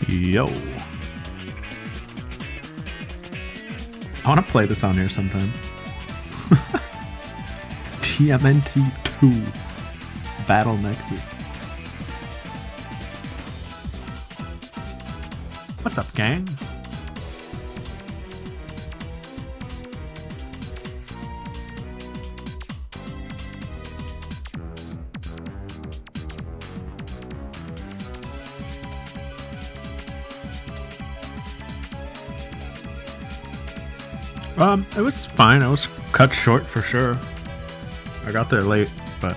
Yo. I want to play this on here sometime. TMNT 2 Battle Nexus. What's up, gang? It was fine. I was cut short for sure. I got there late, but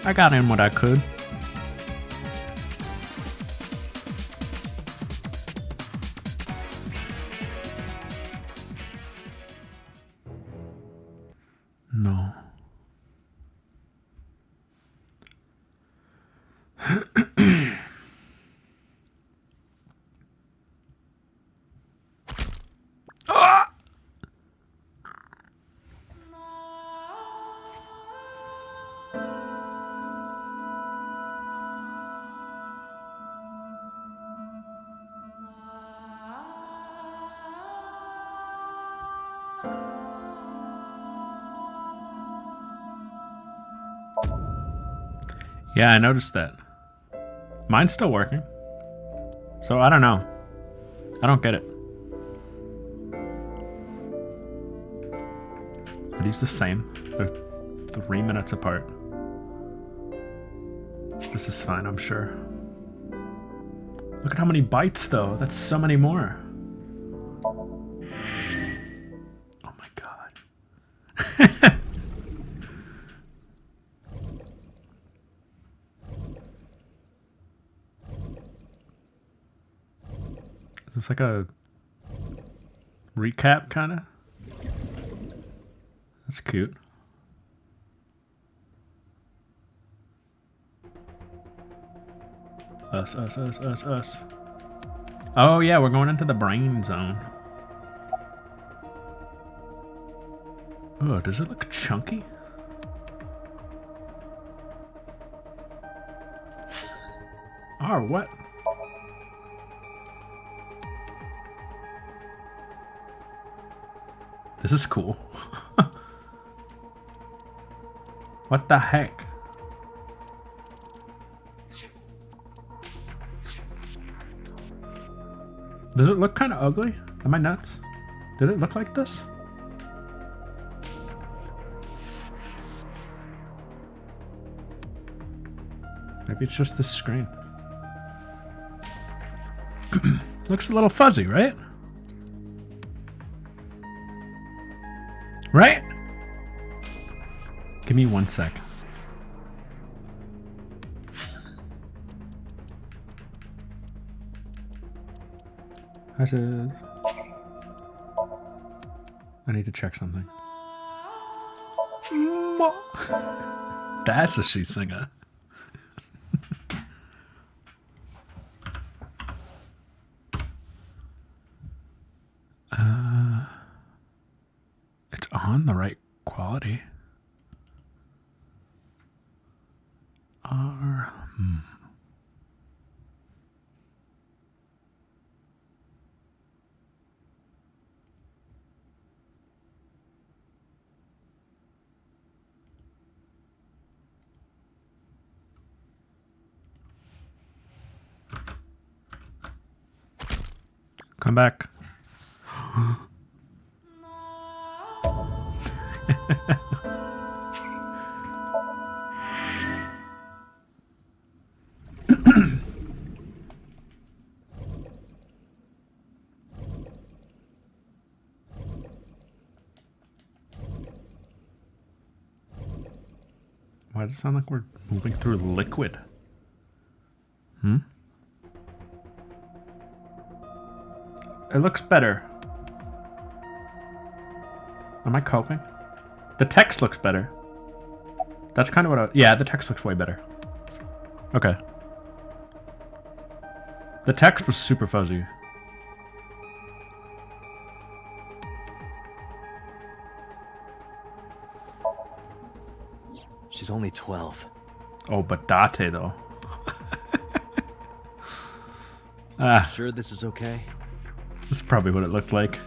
I got in what I could. No. Yeah, I noticed that. Mine's still working. So I don't know. I don't get it. Are these the same? They're 3 minutes apart. This is fine, I'm sure. Look at how many bytes, though. That's so many more. Oh my god. Is this like a recap, kind of? That's cute. Us. Oh yeah, we're going into the brain zone. Oh, does it look chunky? Oh, what? This is cool. What the heck? Does it look kind of ugly? Am I nuts? Did it look like this? Maybe it's just this screen. Looks a little fuzzy, right? Right? Give me 1 sec. I need to check something. That's a she singer. It's on the right quality. Come back. Why does it sound like we're moving through liquid? It looks better. Am I coping? The text looks better. That's kind of what yeah, the text looks way better. Okay. The text was super fuzzy. She's only 12. Oh, but Date though. Ah, Sure this is okay? this is probably what it looked like.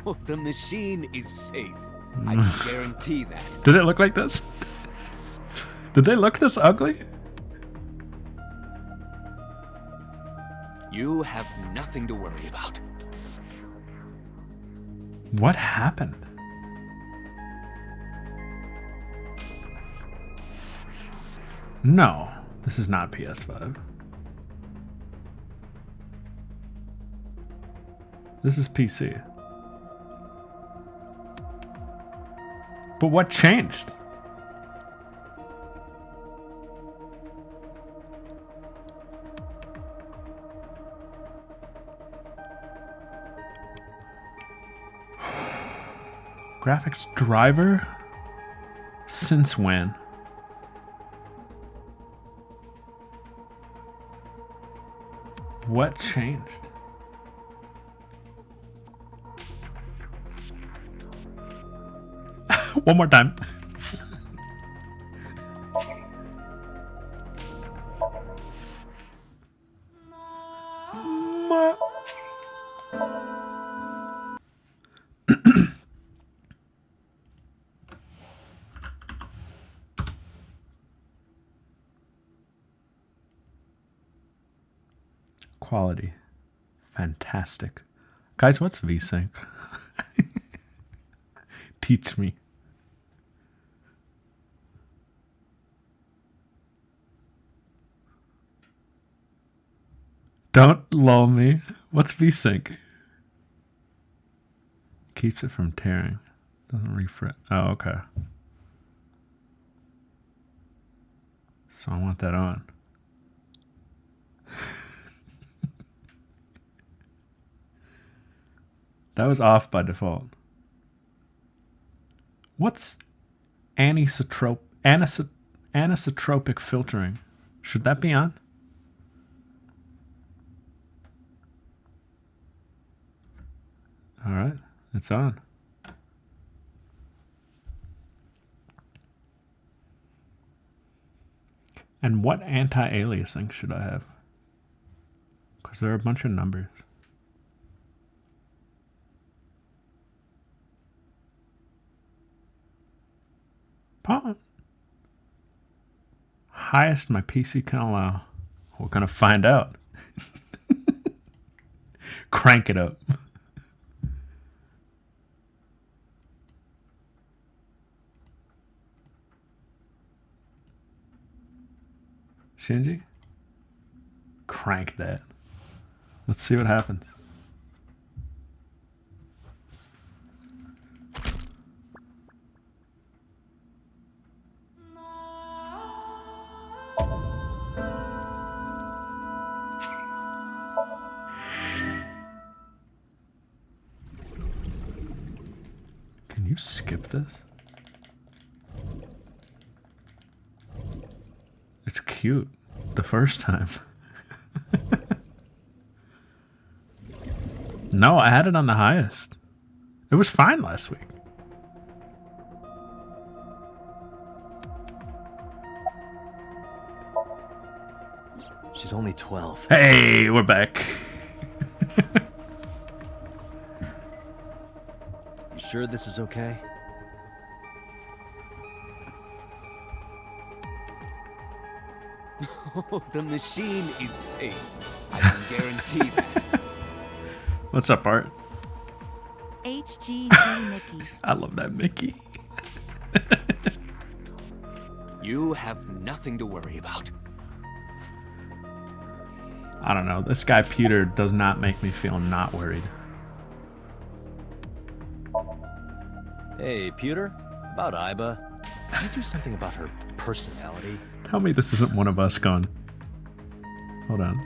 Oh, the machine is safe. I can guarantee that. Did it look like this? Did they look this ugly? You have nothing to worry about. What happened? No, this is not PS5. This is PC. But what changed? Graphics driver? Since when? What changed? One more time. Quality. Fantastic. Guys, what's VSync? Teach me. Don't lull me. What's VSync? Keeps it from tearing. Doesn't refresh. Oh, okay. So I want that on. That was off by default. What's anisotropic filtering? Should that be on? All right, it's on. And what anti-aliasing should I have? Because there are a bunch of numbers. Pawn. Highest my PC can allow. We're gonna find out. Crank it up. Shinji? Crank that. Let's see what happens. Can you skip this? It's cute the first time. No, I had it on the highest. It was fine last week. She's only 12. Hey, we're back. You sure this is okay? Oh, the machine is safe. I can guarantee that. What's up, Art? HGG Mickey. I love that Mickey. You have nothing to worry about. I don't know. This guy Peter does not make me feel not worried. Hey, Pewter? About Iba. Did you do something about her personality? Tell me this isn't one of us going. Hold on.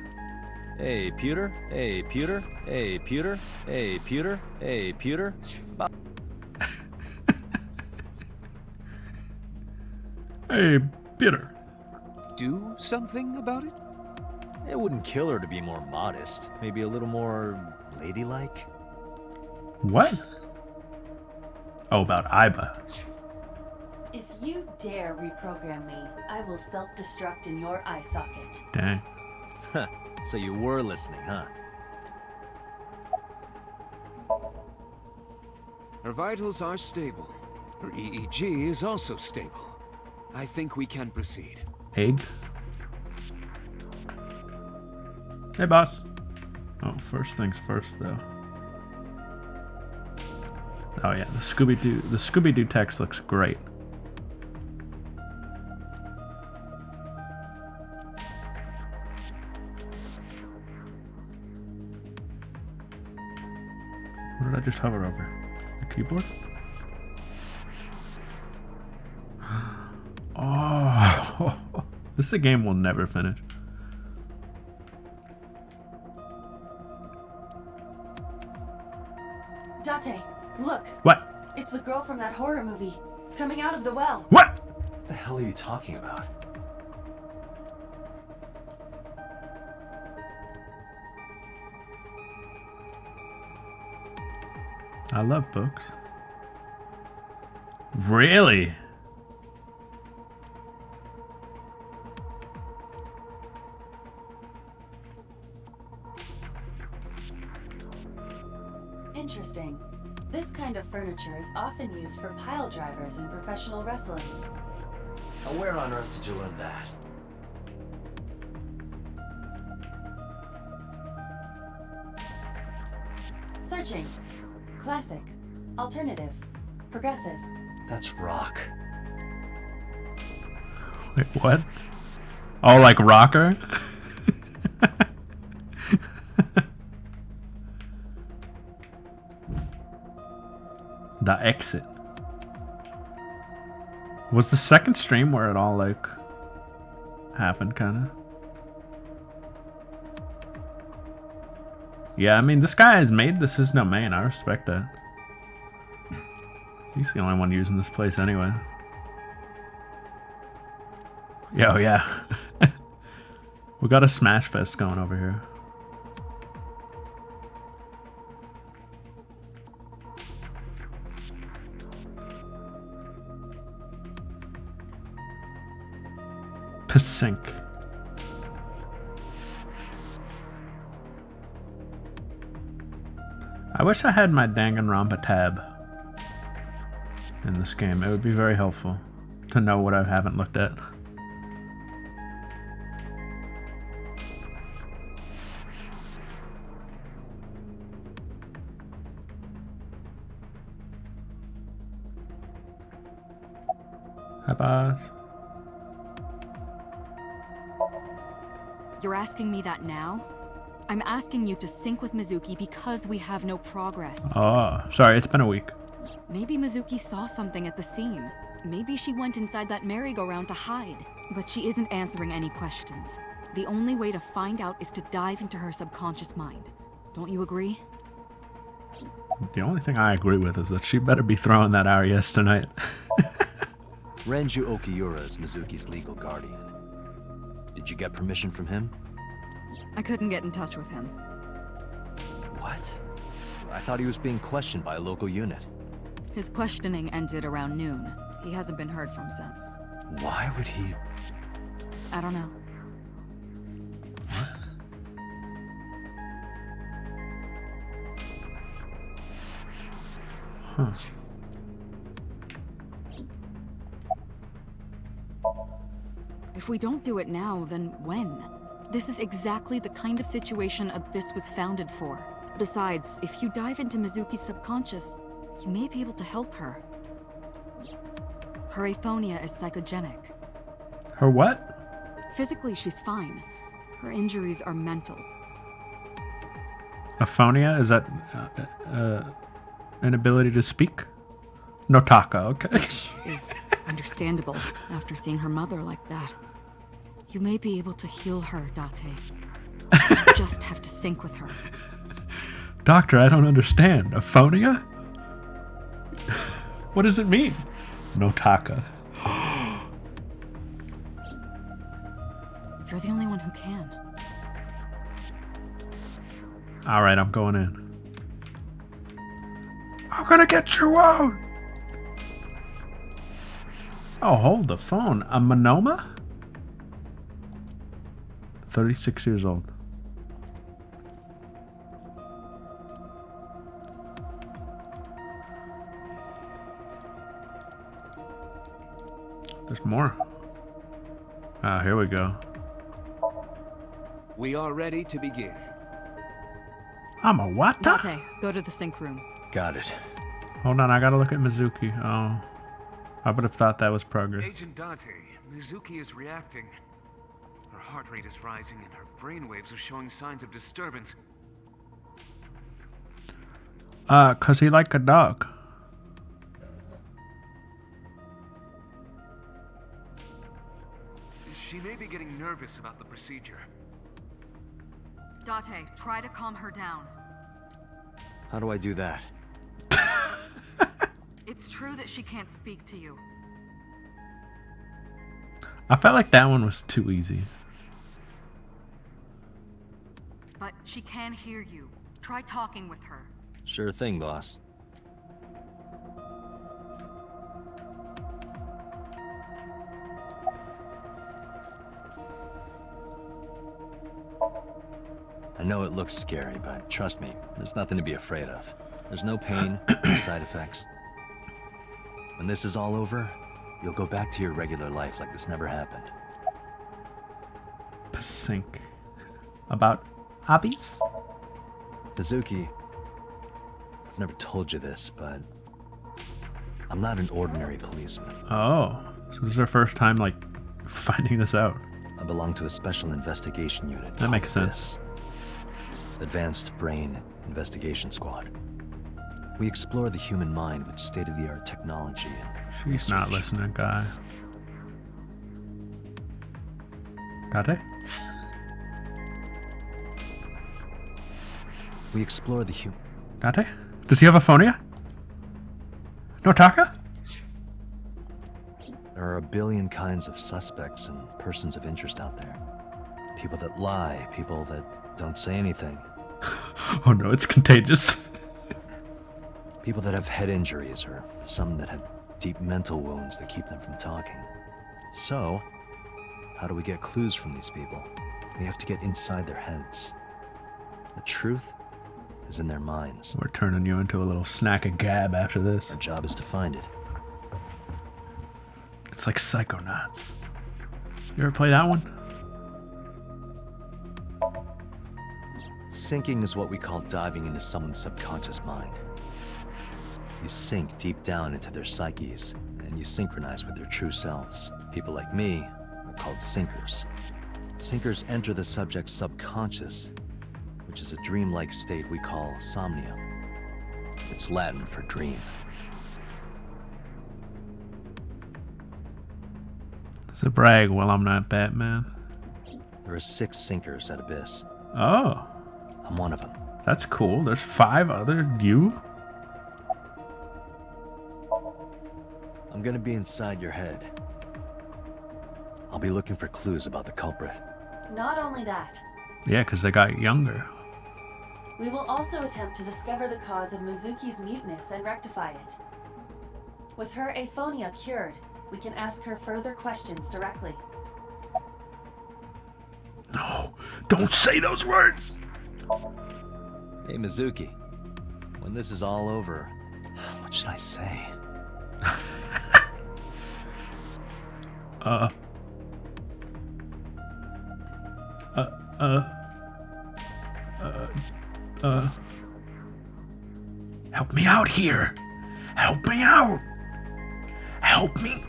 Hey, Pewter? Hey, Pewter? Hey, Pewter? Hey, Pewter? Hey, Pewter? Hey, Peter. Do something about it? It wouldn't kill her to be more modest. Maybe a little more ladylike. What? Oh, about Iba. If you dare reprogram me, I will self-destruct in your eye socket. Dang. So you were listening, huh? Her vitals are stable. Her EEG is also stable. I think we can proceed. Egg. Hey, boss. Oh, first things first, though. Oh yeah, the Scooby-Doo text looks great. What did I just hover over? The keyboard? Oh, this is a game we'll never finish. Date, look. What? It's the girl from that horror movie, coming out of the well. What? What the hell are you talking about? I love books. Really? Interesting. This kind of furniture is often used for pile drivers in professional wrestling. Now, where on earth did you learn that? Searching. Classic. Alternative. Progressive. That's rock. Wait, what? Oh, like rocker? The exit. Was the second stream where it all like happened, kind of? Yeah, I mean, this guy has made this his domain. I respect that. He's the only one using this place anyway. Yo, yeah. We got a Smash Fest going over here. Sink. I wish I had my Danganronpa tab in this game. It would be very helpful to know what I haven't looked at. Hi, boss. You're asking me that now? I'm asking you to sync with Mizuki because we have no progress. Oh, sorry, it's been a week. Maybe Mizuki saw something at the scene. Maybe she went inside that merry-go-round to hide. But she isn't answering any questions. The only way to find out is to dive into her subconscious mind. Don't you agree? The only thing I agree with is that she better be throwing that RES tonight. Renju Okiura is Mizuki's legal guardian. Did you get permission from him? I couldn't get in touch with him. What? I thought he was being questioned by a local unit. His questioning ended around noon. He hasn't been heard from since. Why would he? I don't know. Huh. If we don't do it now, then when? This is exactly the kind of situation Abyss was founded for. Besides, if you dive into Mizuki's subconscious, you may be able to help her. Her aphonia is psychogenic. Her what? Physically, she's fine. Her injuries are mental. Aphonia? Is that inability to speak? Notaka, okay. Is understandable after seeing her mother like that. You may be able to heal her, Date. You just have to sync with her. Doctor, I don't understand. Aphonia? What does it mean? Notaka. You're the only one who can. Alright, I'm going in. I'm gonna get you out! Oh, hold the phone. A Monoma? 36 years old. There's more. Ah, here we go. We are ready to begin. I'm a what? Date, go to the sync room. Got it. Hold on, I gotta look at Mizuki. Oh. I would have thought that was progress. Agent Date, Mizuki is reacting. Her heart rate is rising and her brainwaves are showing signs of disturbance. 'Cause he like a dog. She may be getting nervous about the procedure. Date, try to calm her down. How do I do that? It's true that she can't speak to you. I felt like that one was too easy. But she can hear you. Try talking with her. Sure thing, boss. I know it looks scary, but trust me, there's nothing to be afraid of. There's no pain, no side effects. When this is all over, you'll go back to your regular life like this never happened. Sync. About hobbies? Mizuki, I've never told you this, but I'm not an ordinary policeman. Oh. So this is our first time, like, finding this out. I belong to a special investigation unit. That makes called sense. ABIS, Advanced Brain Investigation Squad. We explore the human mind with state-of-the-art technology and She's not research. listening, guy. Date? We explore the human... Date? Does he have a phone yet? No Taka? There are a billion kinds of suspects and persons of interest out there. People that lie, people that don't say anything, Oh no, it's contagious. people that have head injuries, or some that have deep mental wounds that keep them from talking. So, how do we get clues from these people? We have to get inside their heads. The truth is in their minds. We're turning you into a little snack of gab after this. Our job is to find it. It's like Psychonauts. You ever play that one? Sinking is what we call diving into someone's subconscious mind. You sink deep down into their psyches, and you synchronize with their true selves. People like me are called sinkers. Sinkers enter the subject's subconscious, which is a dreamlike state we call Somnium. It's Latin for dream. It's a brag. Well, I'm not Batman. There are 6 sinkers at Abyss. Oh, I'm one of them. that's cool. There's 5 other you? I'm gonna be inside your head. I'll be looking for clues about the culprit. Not only that, Yeah, because they got younger. we will also attempt to discover the cause of Mizuki's muteness and rectify it. With her aphonia cured, we can ask her further questions directly. No, don't say those words. Hey, Mizuki. When this is all over, what should I say? Help me out here. Help me out. Help me.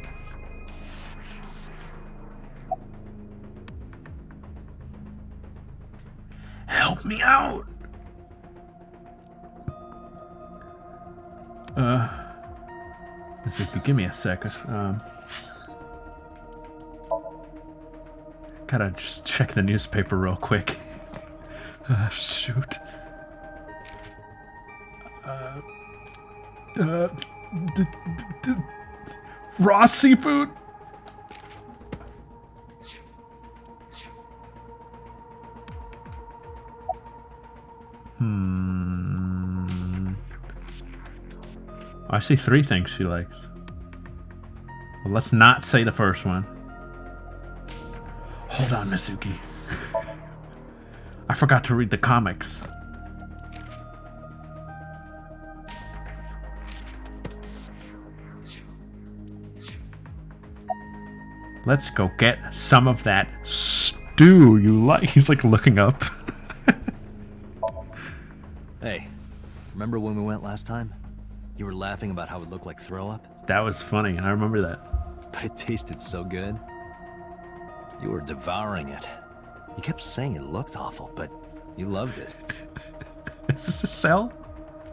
Help me out. Mizuki, give me a second. Gotta just check the newspaper real quick. Shoot. Raw seafood? I see 3 things she likes. Well, let's not say the first one. Hold on, Mizuki. I forgot to read the comics. Let's go get some of that stew you like. He's like looking up. Hey, remember when we went last time? You were laughing about how it looked like throw up? That was funny. I remember that. But it tasted so good. You were devouring it. You kept saying it looked awful, but you loved it. Is this a cell?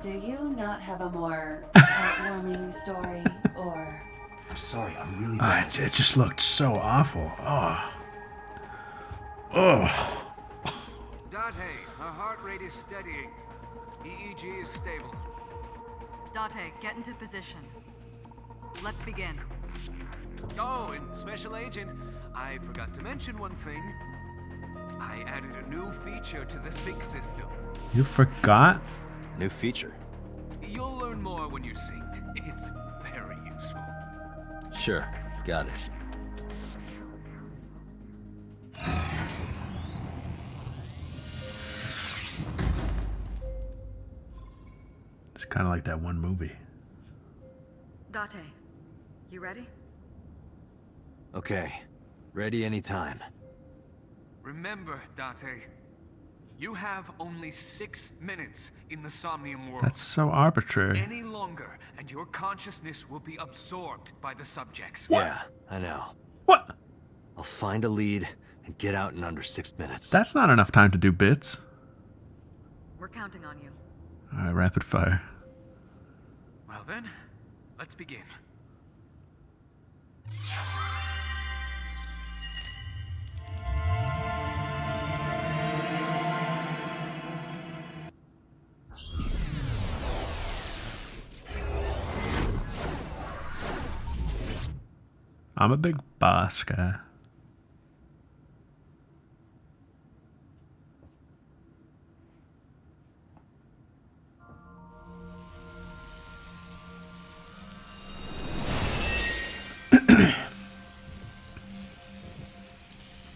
Do you not have a more heartwarming story, or... I'm sorry, I'm really bad. It just looked so awful. Oh. Oh. Date, her heart rate is steadying. EEG is stable. Date, get into position. Let's begin. Oh, and Special Agent, I forgot to mention one thing. I added a new feature to the sync system. You forgot? New feature. You'll learn more when you're synced. It's very useful. Sure, got it. It's kind of like that one movie. Date, you ready? Okay, ready anytime. Remember, Date, you have only 6 minutes in the Somnium world. That's so arbitrary. Any longer, and your consciousness will be absorbed by the subjects. Yeah, I know. What? I'll find a lead and get out in under 6 minutes. That's not enough time to do bits. We're counting on you. All right, rapid fire. Well then, let's begin. I'm a big boss guy.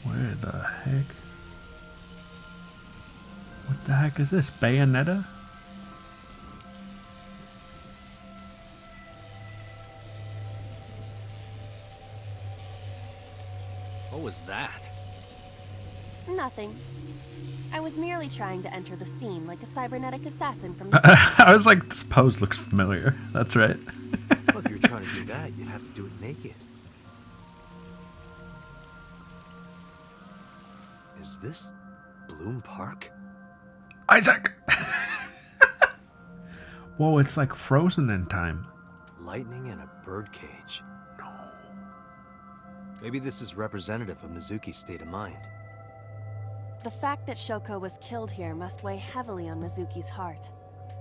Where the heck? What the heck is this? Bayonetta? What was that? Nothing. I was merely trying to enter the scene like a cybernetic assassin from I was like, this pose looks familiar. That's right. Well, if you're trying to do that, you'd have to do it naked. Is this Bloom Park? Isaac! Whoa, it's like frozen in time. Lightning in a birdcage. No. Maybe this is representative of Mizuki's state of mind. The fact that Shoko was killed here must weigh heavily on Mizuki's heart.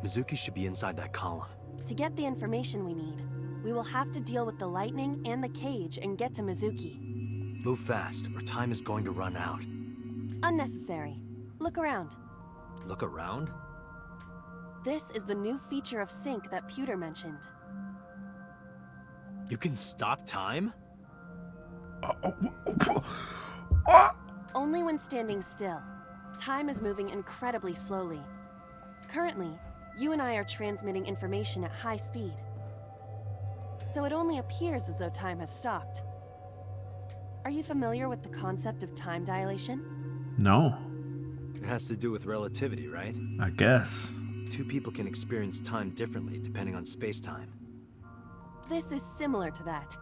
Mizuki should be inside that column. To get the information we need, we will have to deal with the lightning and the cage and get to Mizuki. Move fast, or time is going to run out. Unnecessary. Look around. Look around? This is the new feature of sync that Pewter mentioned. You can stop time? Only when standing still. Time is moving incredibly slowly. Currently, you and I are transmitting information at high speed. So it only appears as though time has stopped. Are you familiar with the concept of time dilation? No, It has to do with relativity, right? I guess. Two people can experience time differently depending on space-time. This is similar to that.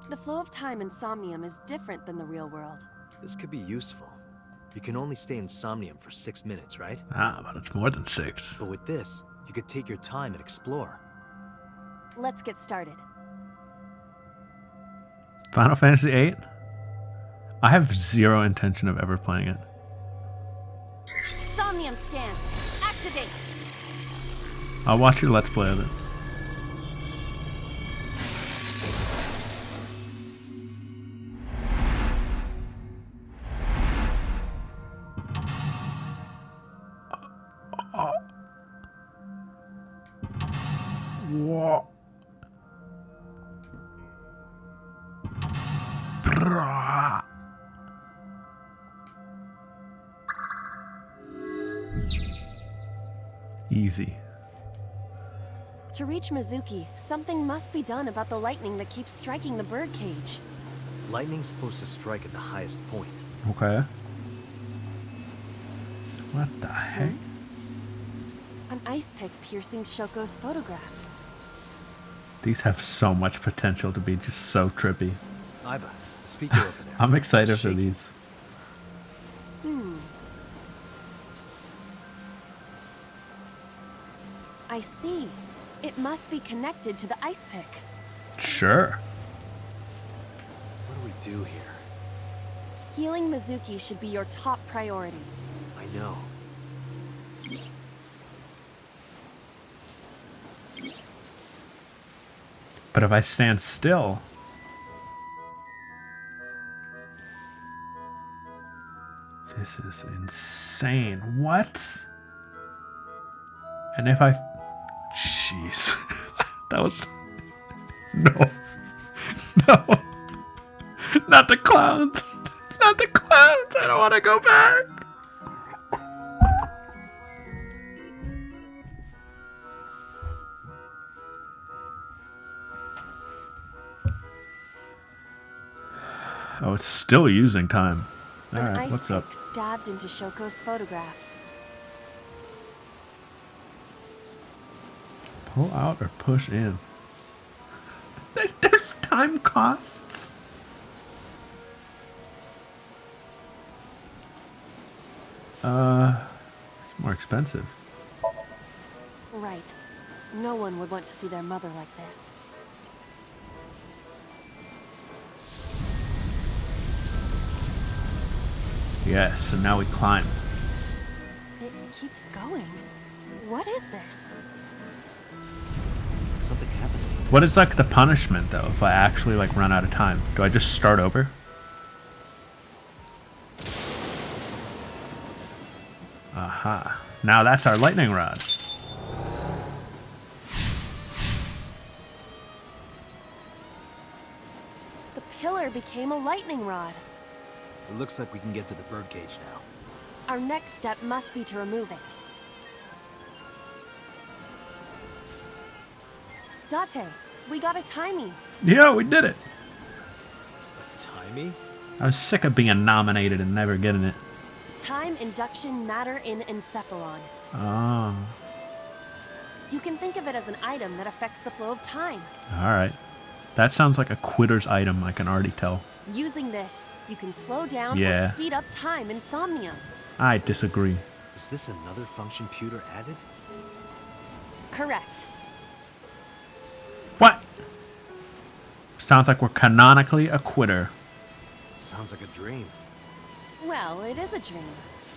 The flow of time in Somnium is different than the real world. This could be useful. You can only stay in Somnium for 6 minutes, right? Ah, but it's more than 6. But with this, you could take your time and explore. Let's get started. Final Fantasy VIII? I have zero intention of ever playing it. Somnium scan. Activate. I'll watch your Let's Play of it. Whoa. Brah. Easy. To reach Mizuki, something must be done about the lightning that keeps striking the birdcage. Lightning's supposed to strike at the highest point. Okay. What the heck? An ice pick piercing Shoko's photograph. These have so much potential to be just so trippy. Aiba, the speaker over there. I'm excited It's for shaking. these. I see. It must be connected to the ice pick. Sure. What do we do here? Healing Mizuki should be your top priority. I know. But if I stand still... This is insane. What? And if I... Jeez. That was... No. No. Not the clowns. Not the clowns. I don't want to go back. Oh, it's still using time. An Alright, ice what's pick up? stabbed into Shoko's photograph. Pull out or push in? There's time costs. It's more expensive. Right. No one would want to see their mother like this. Yes, and now we climb. It keeps going. What is this? Something happened. What is like the punishment though if I actually like run out of time? Do I just start over? Aha. Now that's our lightning rod. The pillar became a lightning rod. It looks like we can get to the birdcage now. Our next step must be to remove it. Date, we got a timey. Yeah, we did it. Timey? I was sick of being nominated and never getting it. Time induction matter in encephalon. Oh. You can think of it as an item that affects the flow of time. Alright. That sounds like a quitter's item, I can already tell. Using this, you can slow down Yeah. or speed up time in Somnium. I disagree. Is this another function pewter added? Correct. What? Sounds like we're canonically a quitter. Sounds like a dream. Well, it is a dream.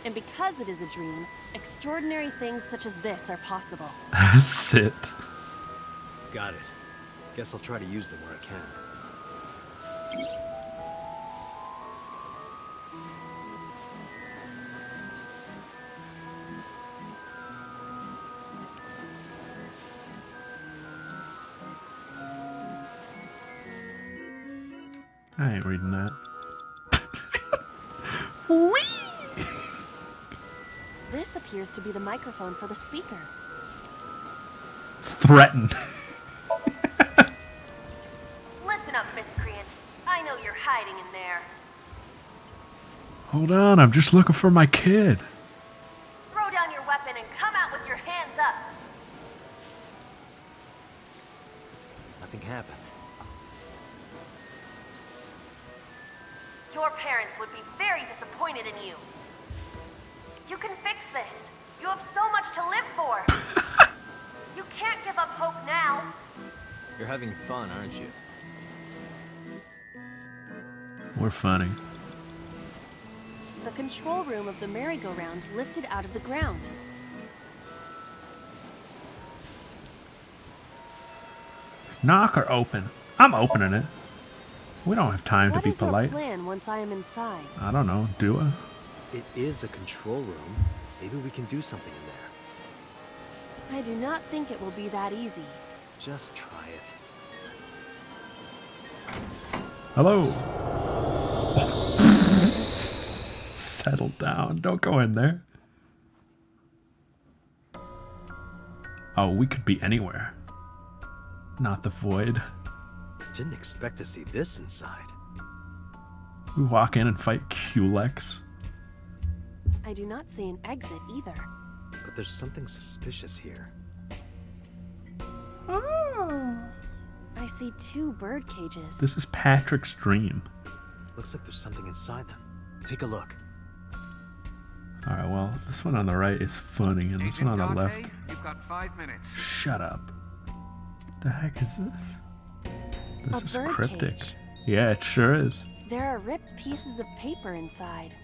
And because it is a dream, extraordinary things such as this are possible. Sit. Got it. Guess I'll try to use them where I can. I ain't reading that. Whee! This appears to be the microphone for the speaker. Threaten. Listen up, miscreant. I know you're hiding in there. Hold on, I'm just looking for my kid. Throw down your weapon and come out with your hands up. Nothing happened. Your parents would be very disappointed in you. You can fix this. You have so much to live for. You can't give up hope now. You're having fun, aren't you? We're funny. The control room of the merry-go-round lifted out of the ground. Knock or open? I'm opening it. We don't have time to What be is your polite. plan once I am inside? I don't know. Do I? It is a control room. Maybe we can do something in there. I do not think it will be that easy. Just try it. Hello. Settle down. Don't go in there. Oh, we could be anywhere. Not the void. Didn't expect to see this inside. We walk in and fight Culex. I do not see an exit either. But there's something suspicious here. Oh. I see 2 bird cages. This is Patrick's dream. Looks like there's something inside them. Take a look. Alright, well, this one on the right is funny, and this one on the Agent left... Dante, you've got 5 minutes. Shut up. The heck is this? This A is bird cryptic. cage. Yeah, it sure is. There are ripped pieces of paper inside.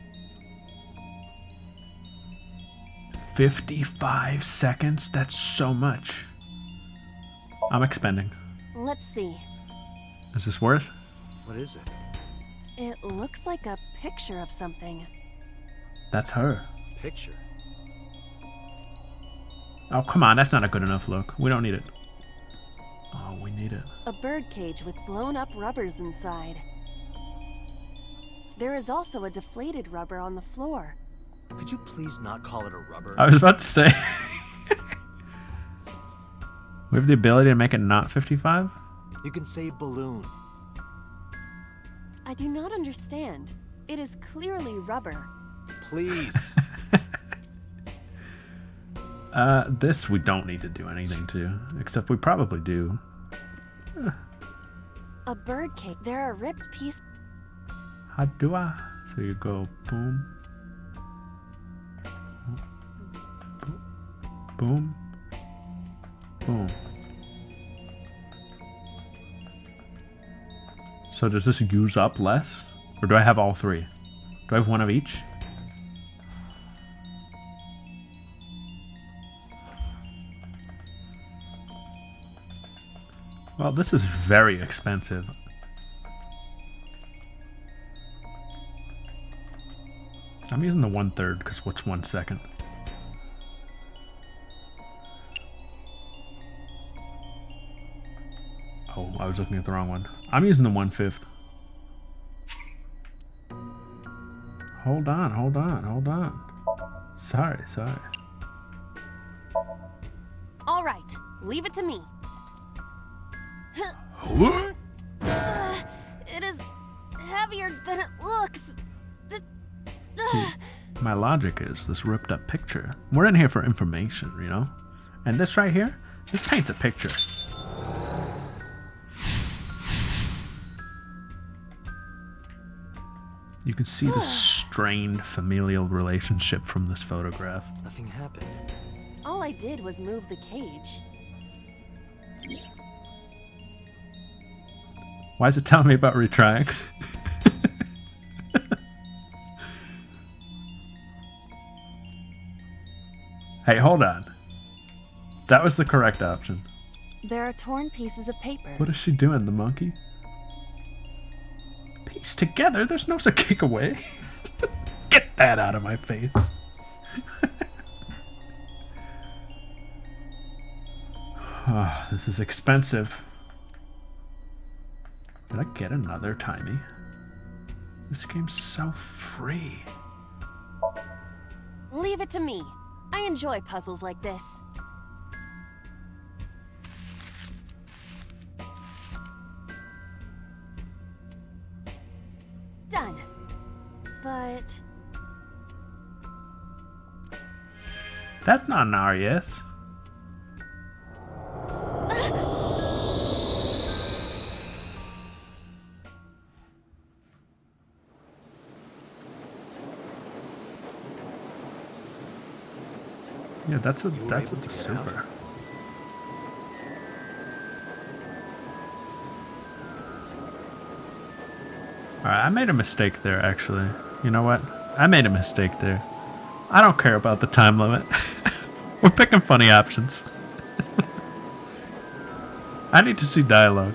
55 seconds? That's so much. I'm expending. Let's see. Is this worth? What is it? It looks like a picture of something. That's her. Picture. Oh, come on. That's not a good enough look. We don't need it. Oh, we need it. A bird cage with blown up rubbers inside. There is also a deflated rubber on the floor. Could you please not call it a rubber? I was about to say. We have the ability to make it not 55? You can say balloon. I do not understand. It is clearly rubber. Please. This we don't need to do anything to. Except we probably do. A bird cage. There are ripped pieces. How do I? So you go boom. Boom. Boom. So does this use up less? Or do I have all 3? Do I have one of each? Well, this is very expensive. I'm using the 1/3 because what's 1 second? Oh, I was looking at the wrong one. I'm using the 1/5. Hold on, hold on, hold on. Sorry. All right, leave it to me. It is heavier than it looks. See, my logic is this ripped up picture. We're in here for information, you know? And this right here, this paints a picture. You can see the strained familial relationship from this photograph. Nothing happened. All I did was move the cage. Why is it telling me about retrying? Hey, hold on. That was the correct option. There are torn pieces of paper. What is she doing, the monkey? Piece together? There's no such kick away. Get that out of my face. Oh, this is expensive. Did I get another timey? This game's so free. Leave it to me. I enjoy puzzles like this. Done. But That's not an RES. Yeah, that's a able to get out? super. Alright, I made a mistake there, actually. You know what? I made a mistake there. I don't care about the time limit. We're picking funny options. I need to see dialogue.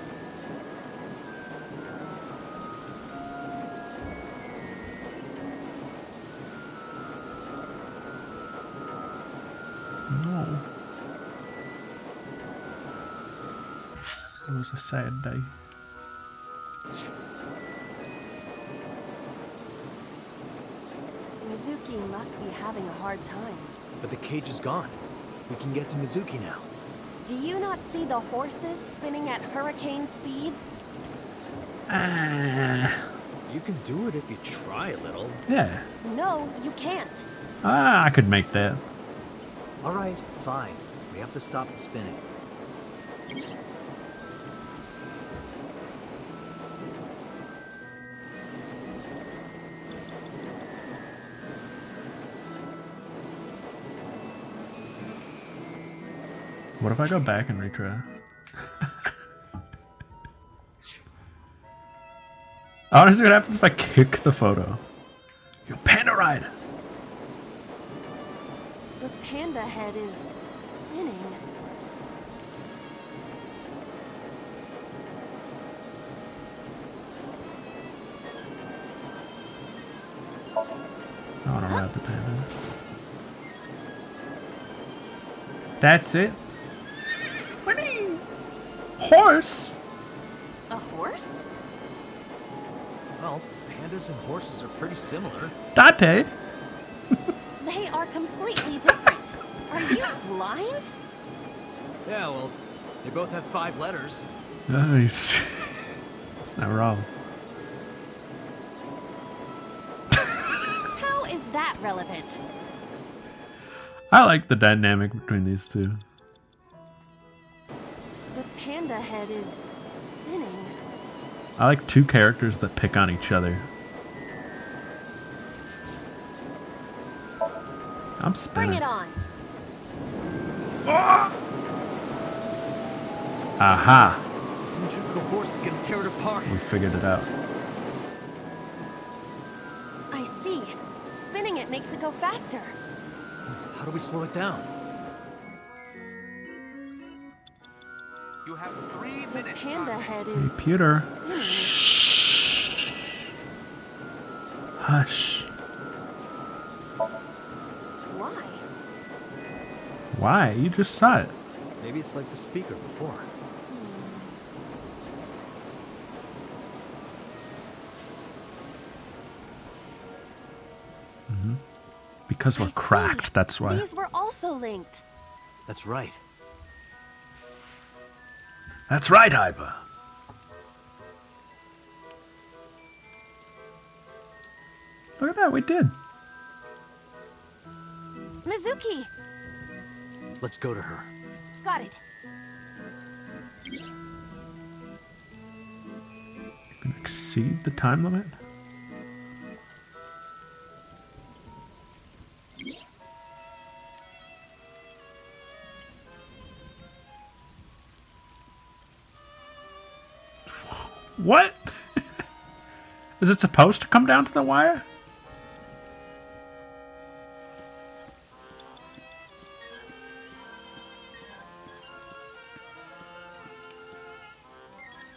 No. It was a sad day. Mizuki must be having a hard time. But the cage is gone. We can get to Mizuki now. Do you not see the horses spinning at hurricane speeds? You can do it if you try a little. Yeah. No, you can't. I could make that. All right, fine. We have to stop the spinning. What if I go back and retry? I want to see what happens if I kick the photo. Yo, panda ride! The panda head is spinning. I want to ride the panda. That's it. Winnie! Horse! A horse? Well, pandas and horses are pretty similar. Date! They are completely different. Are you blind? Yeah, well, they both have 5 letters. Nice. It's not wrong. How is that relevant? I like the dynamic between these two. The panda head is spinning. I like two characters that pick on each other. I'm Bring spinning. it on. Aha! The centrifugal force is gonna tear it apart. We figured it out. I see. Spinning it makes it go faster. How do we slow it down? You have 3 The minutes. panda Dante. head is Computer. spinning. Shh. Hush. Why? Why? You just saw it. Maybe it's like the speaker before. Because we're I see. cracked, that's why. These were also linked. That's right. That's right, Hyper. Look at that, we did. Mizuki! Let's go to her. Got it. Gonna exceed the time limit? What? Is it supposed to come down to the wire?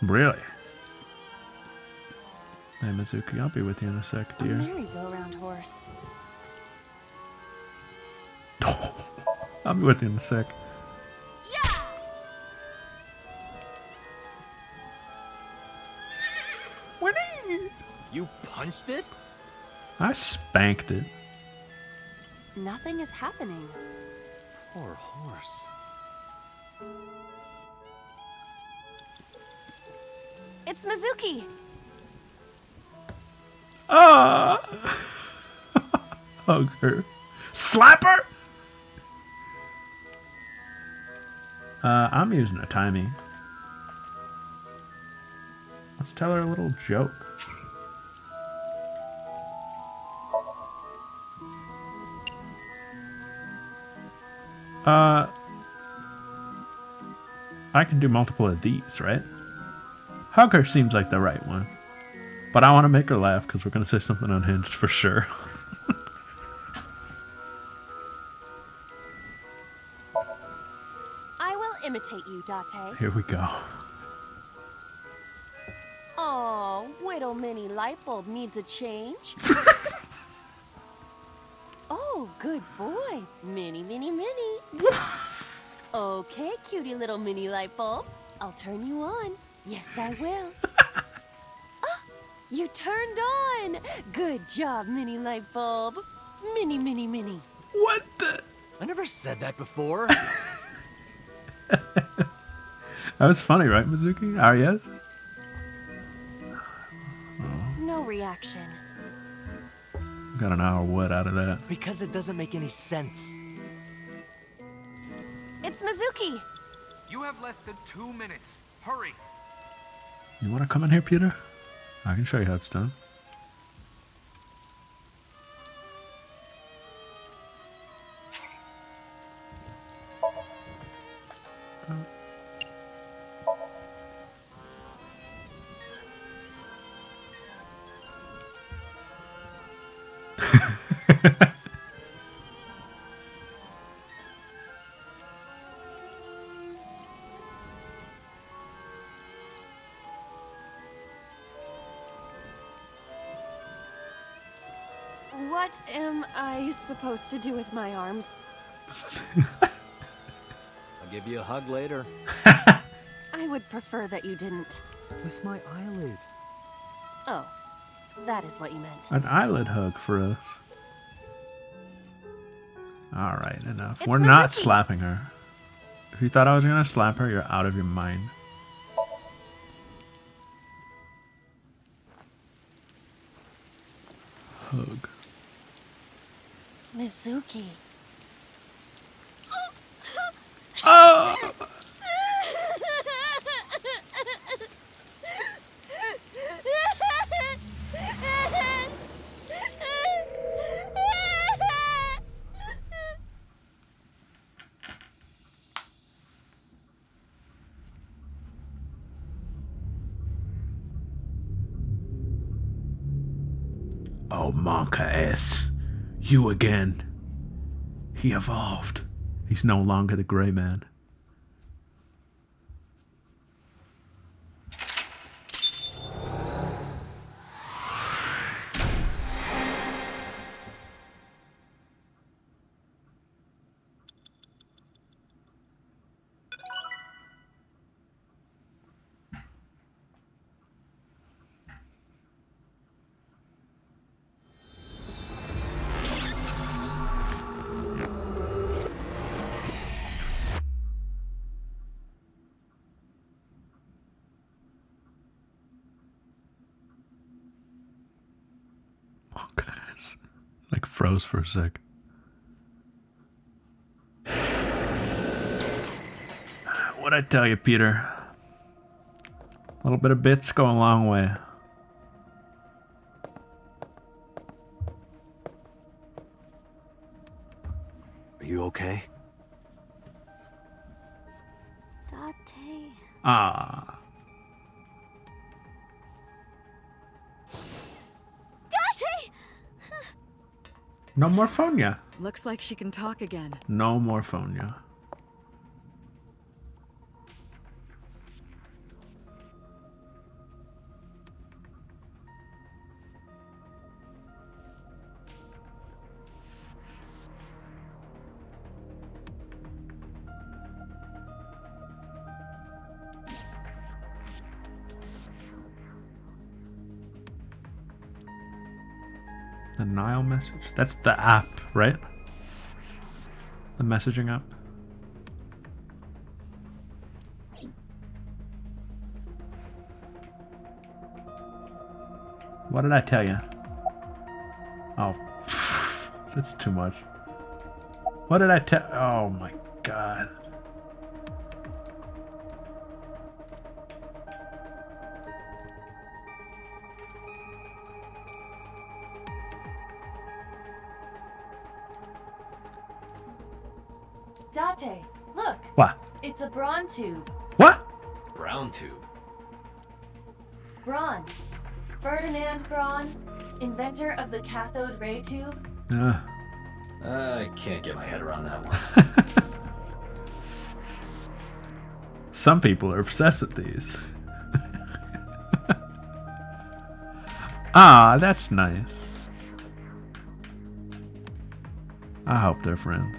Really? Hey, Mizuki, I'll be with you in a sec, A dear. merry-go-round horse. I'll be with you in a sec. Yeah! Winnie! You punched it? I spanked it. Nothing is happening. Poor horse. It's Mizuki! Ah! Hug her. Slap her! I'm using a timey. Let's tell her a little joke. I can do multiple of these, right? Hug her seems like the right one. But I want to make her laugh because we're going to say something unhinged for sure. I will imitate you, Date. Here we go. Aw, little mini light bulb needs a change. Oh, good boy. Mini, mini, mini. Okay, cutie little mini light bulb. I'll turn you on. Yes, I will. Ah, you turned on. Good job, mini light bulb. Mini, mini, mini. What the? I never said that before. That was funny, right, Mizuki? Oh, yes? No reaction. Got an hour what out of that? Because it doesn't make any sense. It's Mizuki! You have less than 2 minutes. Hurry. You want to come in here, Peter? I can show you how it's done. What am I supposed to do with my arms? I'll give you a hug later. I would prefer that you didn't. With my eyelid. Oh, that is what you meant. An eyelid hug for us. Alright, enough. It's We're not Mizuki. slapping her. If you thought I was gonna slap her, you're out of your mind. Hug. Mizuki. Oh! Oh, Monka S. You again. He evolved. He's no longer the Grey Man. Monka S. Like froze for a sec. What'd I tell you, Peter? A little bit of bits go a long way. Are you okay? Date. Ah. Date! No more Phonia. Looks like she can talk again. No more Phonia. The Nile message? That's the app, right? The messaging app? What did I tell you? Oh, that's too much. What did I tell? Oh my god. Date, look, What? it's a Braun tube. What? Brown tube. Braun. Ferdinand Braun, inventor of the cathode ray tube. I can't get my head around that one. Some people are obsessed with these. Ah, that's nice. I hope they're friends.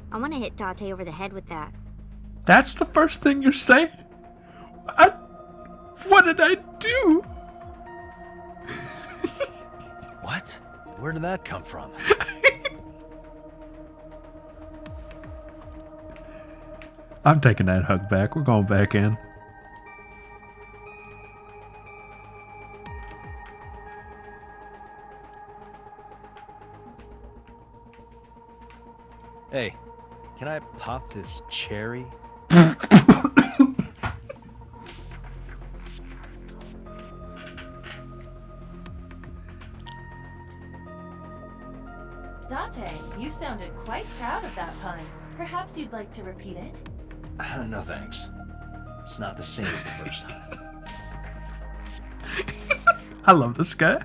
I want to hit Date over the head with that. That's the first thing you're saying? What did I do? What? Where did that come from? I'm taking that hug back. We're going back in. Hey, can I pop this cherry? Date, you sounded quite proud of that pun. Perhaps you'd like to repeat it? No thanks. It's not the same as the first time. I love this guy.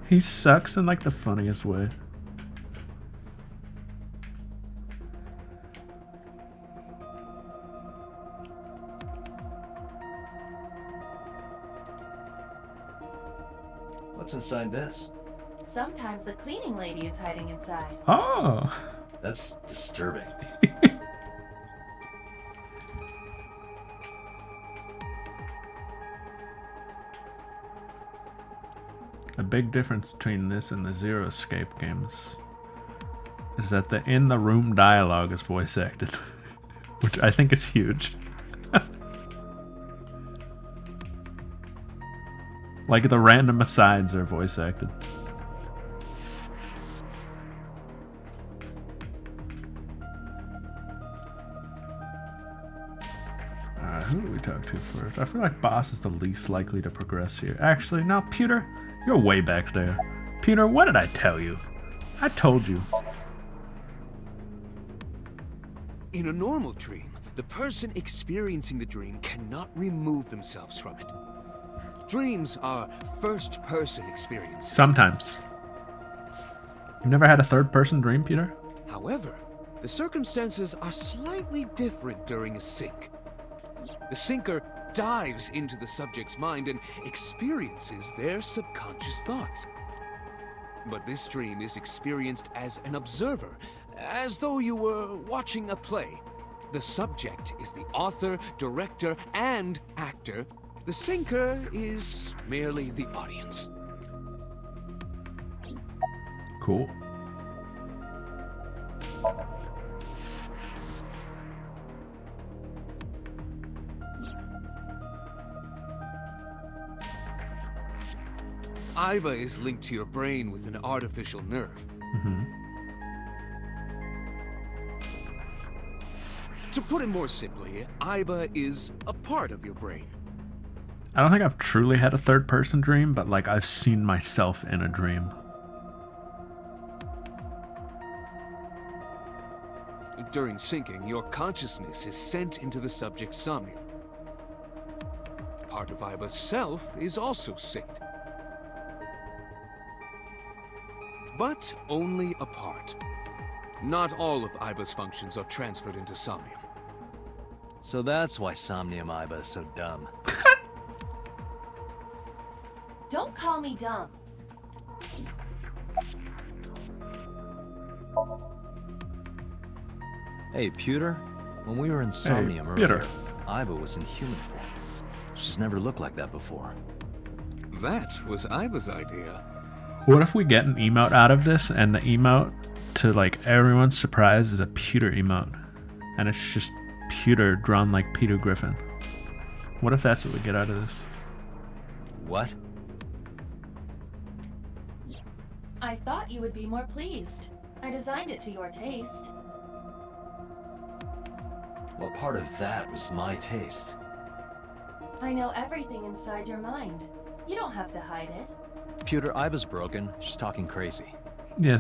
He sucks in like the funniest way. What's inside this? Sometimes a cleaning lady is hiding inside. Oh. That's disturbing. A big difference between this and the Zero Escape games is that the in the room dialogue is voice acted, which I think is huge. Like the random asides are voice acted. Who do we talk to first? I feel like Boss is the least likely to progress here. Actually, no, Peter, you're way back there. Peter, what did I tell you? I told you. In a normal dream, the person experiencing the dream cannot remove themselves from it. Dreams are first-person experiences. Sometimes. You've never had a third-person dream, Peter? However, the circumstances are slightly different during a sync. The sinker dives into the subject's mind and experiences their subconscious thoughts. But this dream is experienced as an observer, as though you were watching a play. The subject is the author, director, and actor. The sinker is merely the audience. Cool. Iba is linked to your brain with an artificial nerve. To put it more simply, Iba is a part of your brain. I don't think I've truly had a third-person dream, but like I've seen myself in a dream. During syncing, your consciousness is sent into the subject's somnium. Part of Iba's self is also synced. But only a part. Not all of Iba's functions are transferred into Somnium. So that's why Somnium Iba is so dumb. Don't call me dumb. Hey, Pewter, when we were in Somnium Pewter. earlier, Iba was in human form. She's never looked like that before. That was Iba's idea. What if we get an emote out of this, and the emote to like everyone's surprise is a Pewter emote, and it's just Pewter drawn like Peter Griffin? What if that's what we get out of this? What? I thought you would be more pleased. I designed it to your taste. What part of that was my taste? I know everything inside your mind. You don't have to hide it. Pewter, Iba's broken. She's talking crazy. Yeah,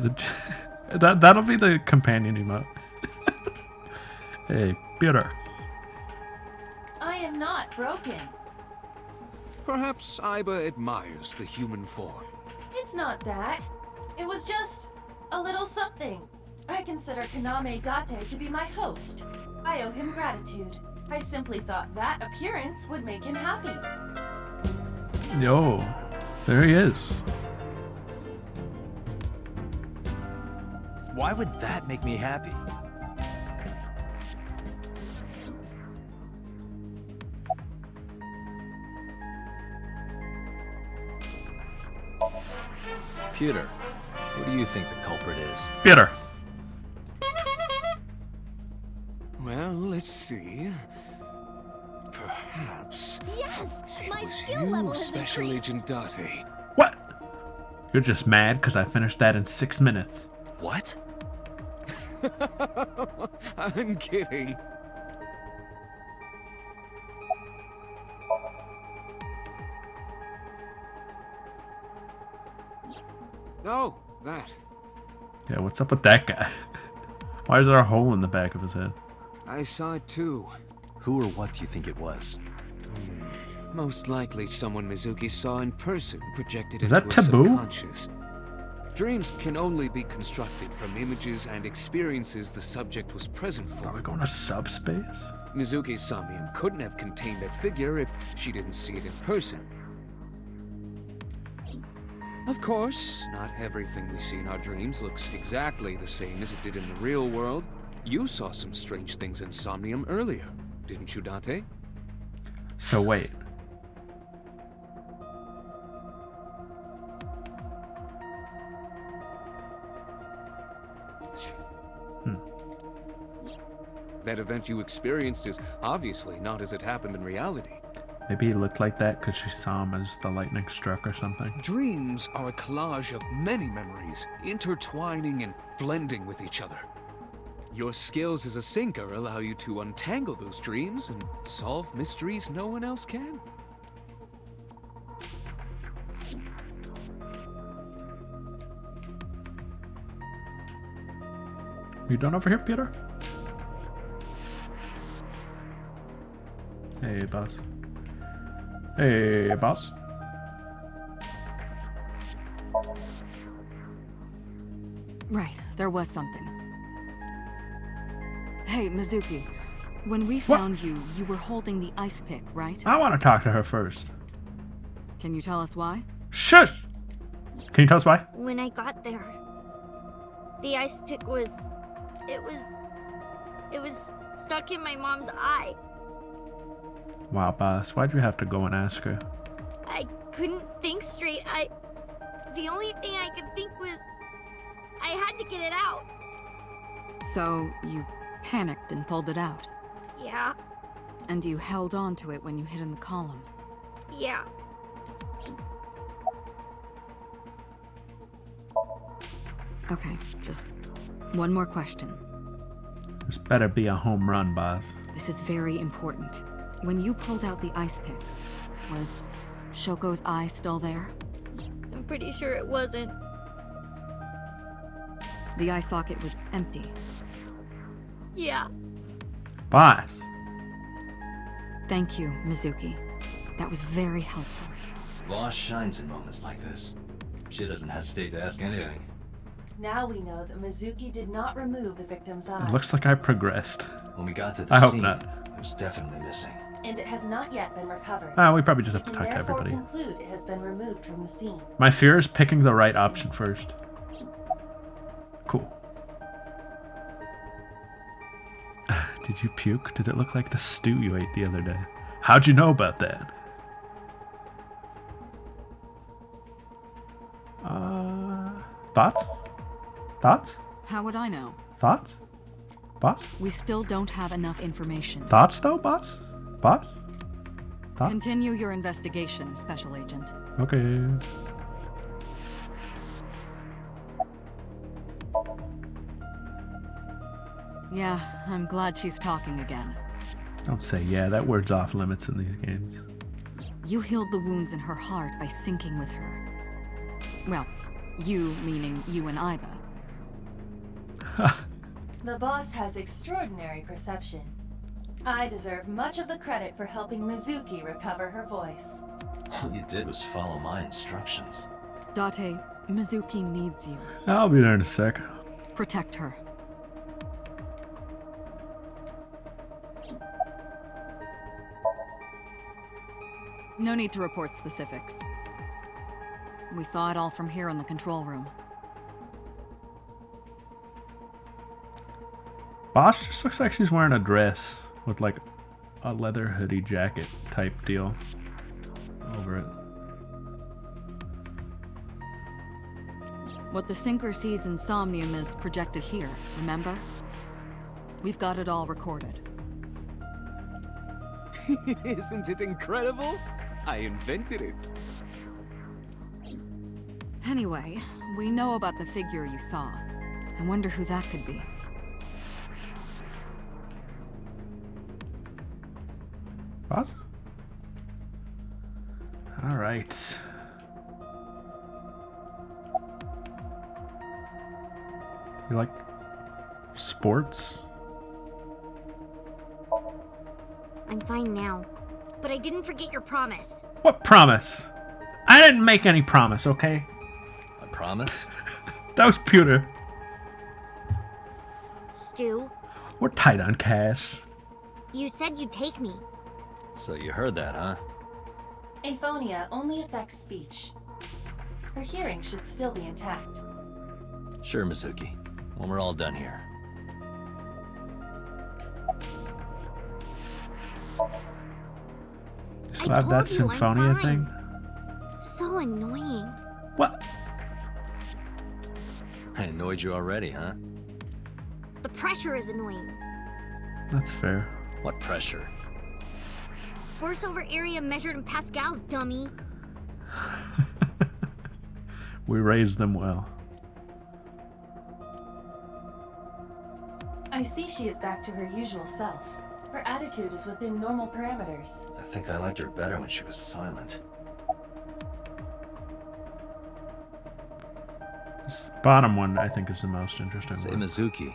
that'll be the companion emote. Hey, Peter. I am not broken. Perhaps Iba admires the human form. It's not that. It was just a little something. I consider Kaname Date to be my host. I owe him gratitude. I simply thought that appearance would make him happy. Yo, there he is. Why would that make me happy? Pewter, what do you think the culprit is? Peter. Well, let's see. Perhaps Yes! it My was skill level you, has Special increased. Agent Date. What? You're just mad because I finished that in 6 minutes. What? I'm kidding. No, that. Yeah, what's up with that guy? Why is there a hole in the back of his head? I saw it too. Who or what do you think it was? Most likely someone Mizuki saw in person projected Is into that her taboo? subconscious. Dreams can only be constructed from images and experiences the subject was present Are we for. going to subspace? Mizuki's Somnium couldn't have contained that figure if she didn't see it in person. Of course, not everything we see in our dreams looks exactly the same as it did in the real world. You saw some strange things in Somnium earlier, didn't you, Date? So wait. That event you experienced is obviously not as it happened in reality. Maybe he looked like that because she saw him as the lightning struck or something. Dreams are a collage of many memories, intertwining and blending with each other. Your skills as a sinker allow you to untangle those dreams and solve mysteries no one else can. You done over here, Peter? Hey, boss. Hey, boss. Right, there was something. Hey, Mizuki. When we found you, you were holding the ice pick, right? I want to talk to her first. Can you tell us why? Shush! Can you tell us why? When I got there, the ice pick was... It was stuck in my mom's eye. Wow, boss. Why'd you have to go and ask her? I couldn't think straight. The only thing I could think was... I had to get it out. So, you panicked and pulled it out. Yeah, And you held on to it when you hid in the column. yeah. Okay, just one more question. This better be a home run, boss. This is very important. When you pulled out the ice pick, was Shoko's eye still there? I'm pretty sure it wasn't. The eye socket was empty. Yeah. Boss. Thank you, Mizuki. That was very helpful. Law shines in moments like this. She doesn't hesitate to ask anything. Now we know that Mizuki did not remove the victim's eye, It looks like I progressed. When we got to the I hope scene, not. it was definitely missing. and it has not yet been recovered. We probably just We have to can talk to therefore everybody. conclude it has been removed from the scene. My fear is picking the right option first. Cool. Did you puke? Did it look like the stew you ate the other day? How'd you know about that? Thoughts? Thoughts? How would I know? Thoughts? Boss? We still don't have enough information. Thoughts though, boss? Boss? Thoughts? Continue your investigation, Special Agent. Okay. Yeah, I'm glad she's talking again. Don't say yeah, that word's off limits in these games. You healed the wounds in her heart by syncing with her. Well, you meaning you and Iba. The boss has extraordinary perception. I deserve much of the credit for helping Mizuki recover her voice. All you did was follow my instructions. Date, Mizuki needs you. I'll be there in a sec. Protect her. No need to report specifics. We saw it all from here in the control room. Boss just looks like she's wearing a dress with like a leather hoodie jacket type deal over it. What the Sinker sees in Somnium is projected here, remember? We've got it all recorded. Isn't it incredible? I invented it. Anyway, we know about the figure you saw. I wonder who that could be. What? All right. You like sports? I'm fine now. But I didn't forget your promise. What promise? I didn't make any promise, okay? I promise? That was Pewter. Stu, We're tight on cash. you said you'd take me. So you heard that, huh? Aphonia only affects speech. Her hearing should still be intact. Sure, Mizuki. When we're all done here. You still have that told you, I'm Symphonia fine. thing? So annoying. What? I annoyed you already, huh? The pressure is annoying. That's fair. What pressure? Force over area measured in pascals, dummy. We raised them well. I see she is back to her usual self. Her attitude is within normal parameters. I think I liked her better when she was silent. This bottom one, I think, is the most interesting Say, one. Mizuki,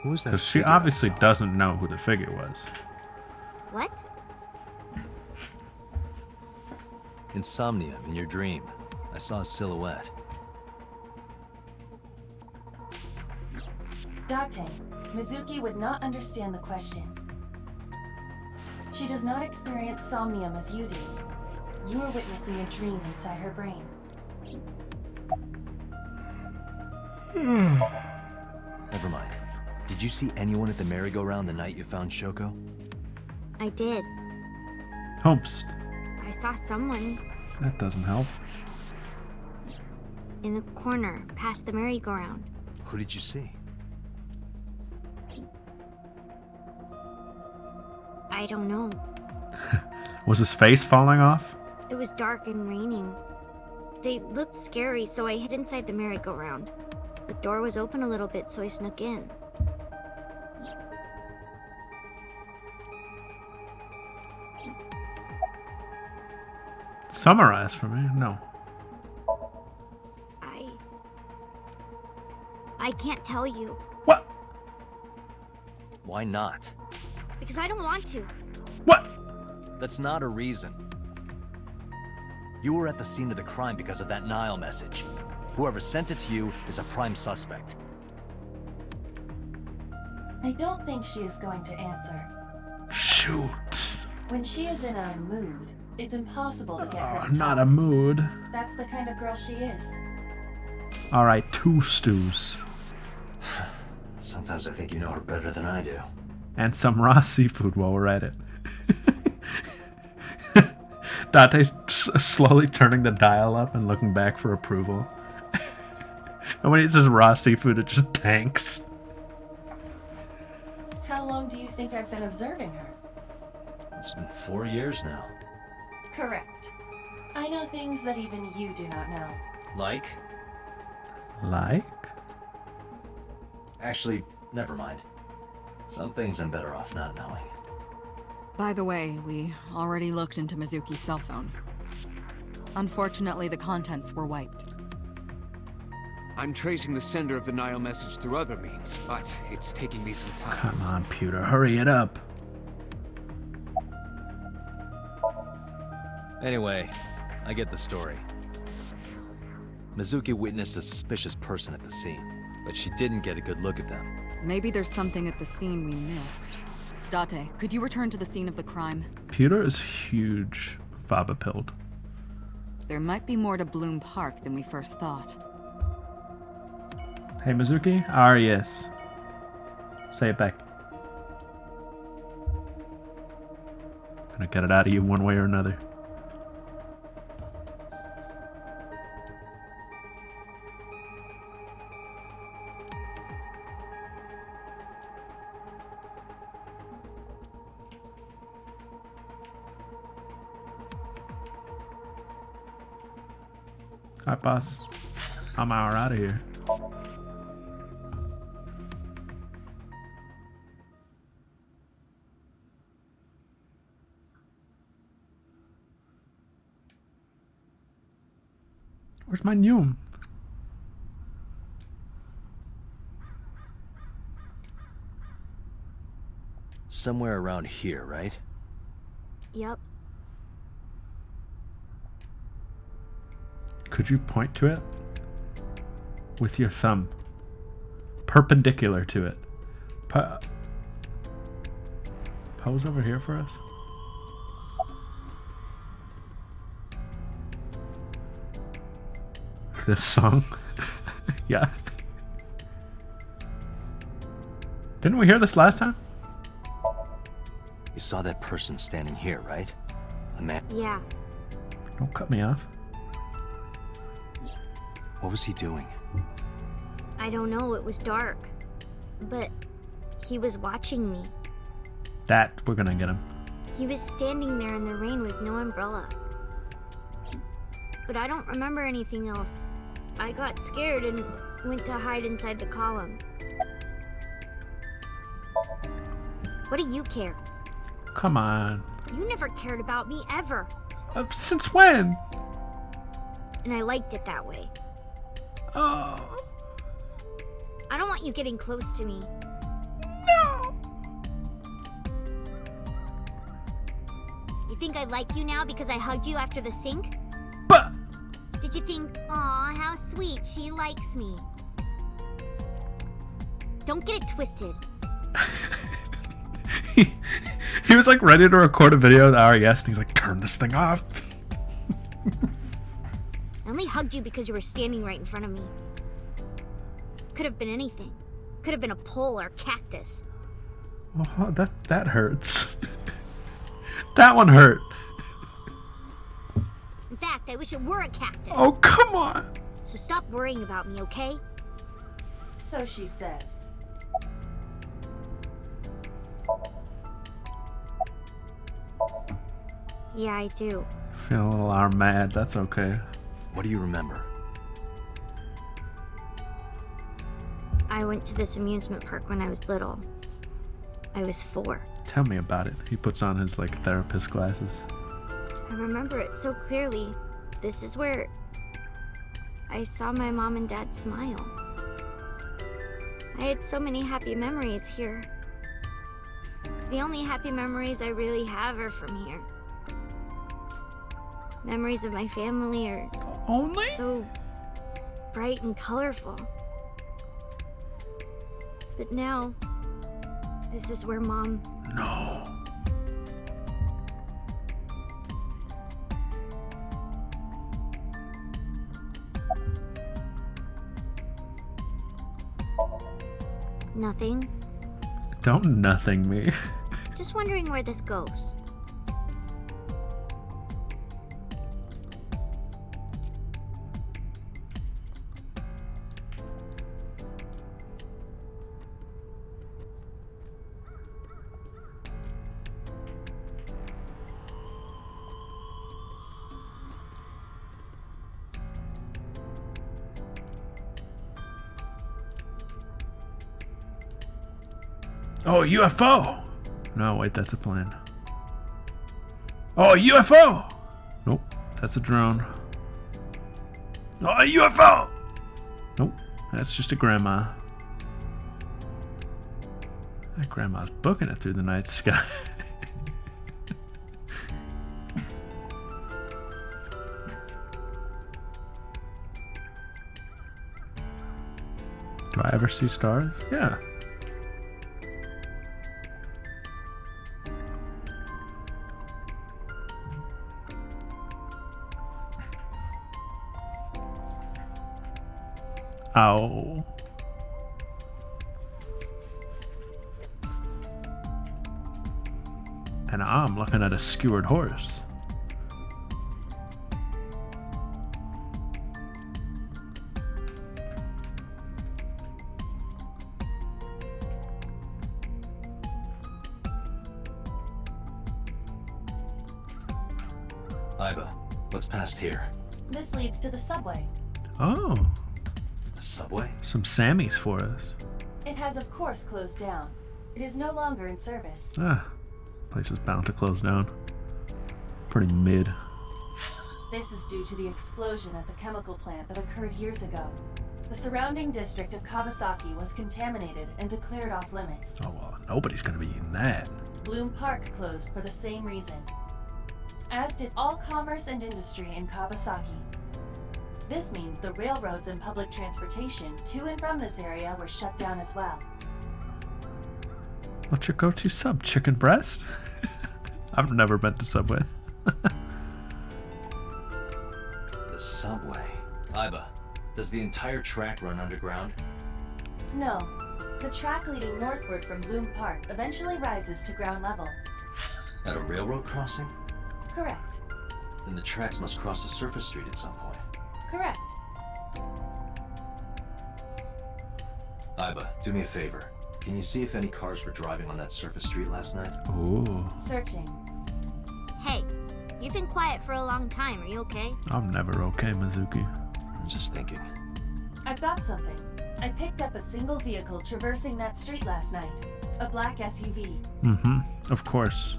who was that? Because she figure I obviously saw? doesn't know who the figure was. What? In Somnium, in your dream, I saw a silhouette. Date, Mizuki would not understand the question. She does not experience somnium as you do. You are witnessing a dream inside her brain. Never mind. Did you see anyone at the merry-go-round the night you found Shoko? I did. Hopes. I saw someone That doesn't help. in the corner past the merry-go-round. Who did you see? I don't know. Was his face falling off? It was dark and raining. They looked scary, so I hid inside the merry-go-round. The door was open a little bit, so I snuck in. Summarize for me? No. I can't tell you, What? Why not? because I don't want to. What? That's not a reason. You were at the scene of the crime because of that Nile message. Whoever sent it to you is a prime suspect. I don't think she is going to answer. Shoot. When she is in a mood, it's impossible to get her Oh, to not talk. a mood. That's the kind of girl she is. All right, 2 stews. Sometimes I think you know her better than I do. And some raw seafood while we're at it. Dante's slowly turning the dial up and looking back for approval. And when he says raw seafood, it just tanks. How long do you think I've been observing her? It's been 4 years now. Correct. I know things that even you do not know. Like? Like? Actually, never mind. Some things I'm better off not knowing. By the way, we already looked into Mizuki's cell phone. Unfortunately, the contents were wiped. I'm tracing the sender of the Nile message through other means, but it's taking me some time. Come on, Pewter, hurry it up. Anyway, I get the story. Mizuki witnessed a suspicious person at the scene, but she didn't get a good look at them. Maybe there's something at the scene we missed. Date, could you return to the scene of the crime? Pewter is huge. Faba pilled. There might be more to Bloom Park than we first thought. Hey, Mizuki? Ah, yes. Say it back. Gonna get it out of you one way or another. Alright, boss. I'm out of here. Where's my Noom? Somewhere around here, right? Yep. Could you point to it? With your thumb. Perpendicular to it. Pose over here for us? This song? Yeah. Didn't we hear this last time? You saw that person standing here, right? A man. Yeah. Don't cut me off. What was he doing? I don't know, it was dark. But he was watching me. That, we're gonna get him. He was standing there in the rain with no umbrella. But I don't remember anything else. I got scared and went to hide inside the column. What do you care? Come on. You never cared about me, ever. Since when? And I liked it that way. Oh. I don't want you getting close to me. No. You think I like you now because I hugged you after the sink? But. Did you think, aw, how sweet, she likes me? Don't get it twisted. He was like ready to record a video with RES and he's like, turn this thing off. I only hugged you because you were standing right in front of me. Could have been anything. Could have been a pole or a cactus. Oh, that hurts. That one hurt. In fact, I wish it were a cactus. Oh, come on. So stop worrying about me, okay? So she says. Yeah, I do. Feel a little arm mad. That's okay. What do you remember? I went to this amusement park when I was little. I was 4. Tell me about it. He puts on his like therapist glasses. I remember it so clearly. This is where I saw my mom and dad smile. I had so many happy memories here. The only happy memories I really have are from here. Memories of my family are Only? so bright and colorful. But now, this is where Mom... No. Nothing. Don't nothing me. Just wondering where this goes. Oh, UFO! No, wait, that's a plane. Oh, UFO! Nope, that's a drone. Oh, a UFO! Nope, that's just a grandma. That grandma's booking it through the night sky. Do I ever see stars? Yeah. Ow. And I'm looking at a skewered horse. Iba, what's past here? This leads to the subway. Oh, A subway? some Sammys for us. It has, of course, closed down. It is no longer in service. Ah, place is bound to close down. Pretty mid. This is due to the explosion at the chemical plant that occurred years ago. The surrounding district of Kawasaki was contaminated and declared off limits. Oh, well, nobody's gonna be eating that. Bloom Park closed for the same reason, as did all commerce and industry in Kawasaki. This means the railroads and public transportation to and from this area were shut down as well. What's your go-to sub? Chicken breast? I've never been to Subway. The subway. Iba, does the entire track run underground? No, the track leading northward from Bloom Park eventually rises to ground level. At a railroad crossing? Correct. Then the tracks must cross a surface street at some point. Correct. Iba, do me a favor. Can you see if any cars were driving on that surface street last night? Ooh, Searching. Hey, you've been quiet for a long time. Are you okay? I'm never okay, Mizuki. I'm just thinking. I've got something. I picked up a single vehicle traversing that street last night. A black SUV. Of course.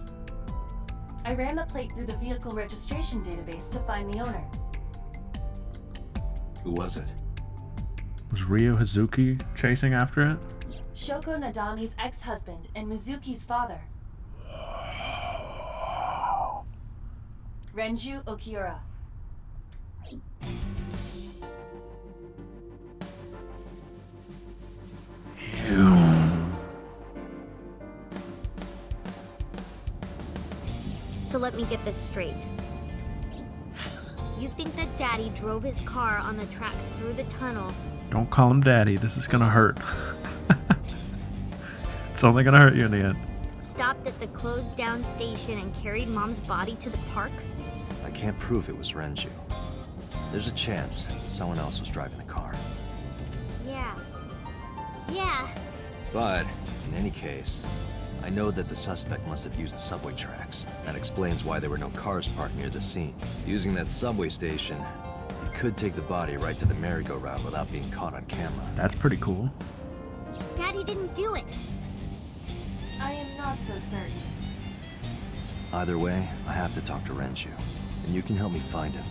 I ran the plate through the vehicle registration database to find the owner. Who was it? Was Ryo Hazuki chasing after it? Shoko Nadami's ex-husband and Mizuki's father. Renju Okiura. So let me get this straight. You think that Daddy drove his car on the tracks through the tunnel? Don't call him daddy. This is gonna hurt. It's only gonna hurt you in the end. Stopped at the closed down station and carried Mom's body to the park? I can't prove it was Renju. There's a chance someone else was driving the car. Yeah. But, in any case, I know that the suspect must have used the subway tracks. That explains why there were no cars parked near the scene. Using that subway station, he could take the body right to the merry-go-round without being caught on camera. That's pretty cool. Daddy didn't do it. I am not so certain. Either way, I have to talk to Renju, and you can help me find him.